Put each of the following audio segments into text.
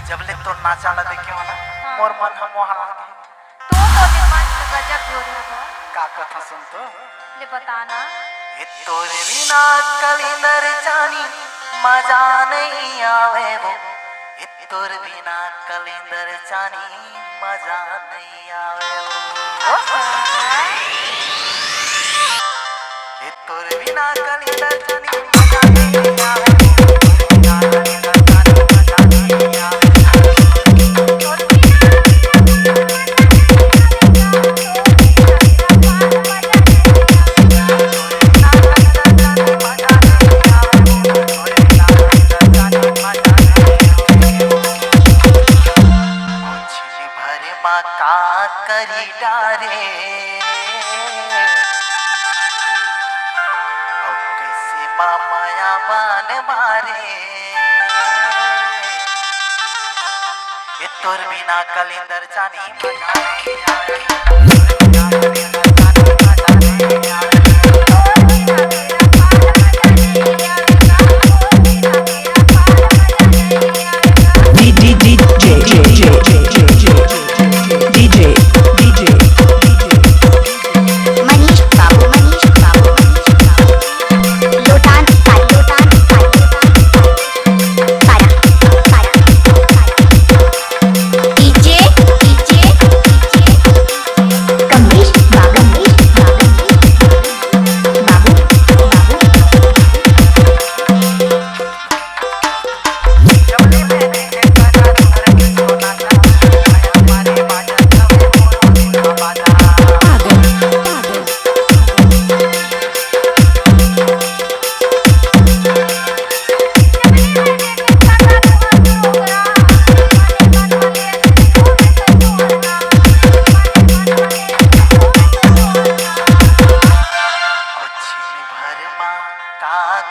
जब ले तो नाचाला देखे वाला मोर मन हम वहां आगे तो दिमाग में गजब जोर है का कथा सुन तो ले बताना ये तोरे बिना कलिंदर जानी मजा नहीं आवे वो ये तोरे बिना कलिंदर जानी मजा नहीं आवे वो ये तोरे बिना कलिंदर जानी मजा नहीं आवे करी डारे कैसे माया बान मारे ये तोर बिना कलिंदर जानी मजा नहीं आवे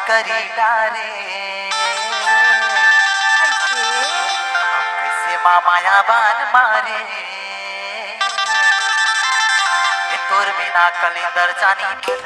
करी डारे कैसे माया बान मारे ये तोर बिना कलिंदर जानी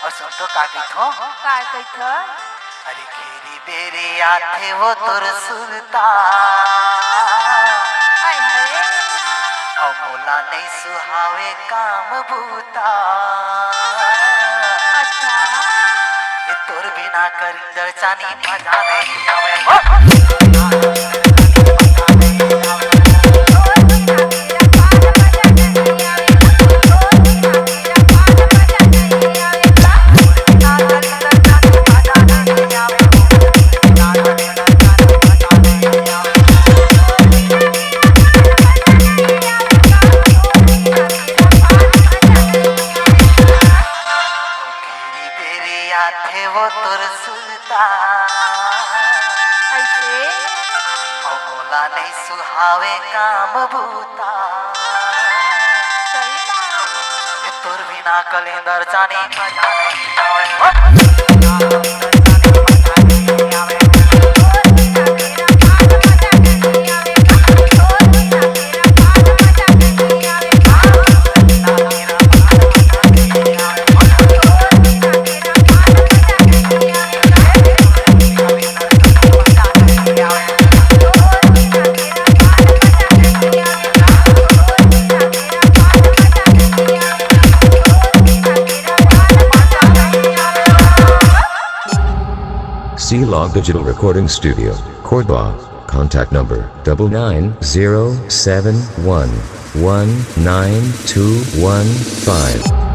और सुन तो का कहिथो अरे घेरी बेरे आथे वो तोर सुरता हाय हाय और मोला नहीं सुहावे काम भूता अच्छा ये तोर बिना कलिंदर जानी मजा नहीं आवे थे वो तुर सुलता ऐसे और मोला नहीं सुहावे काम भूता ये तुर बिना कलिंदर जानी मजा नहीं आवे Log Digital Recording Studio, Cordoba. Contact number 99071192115.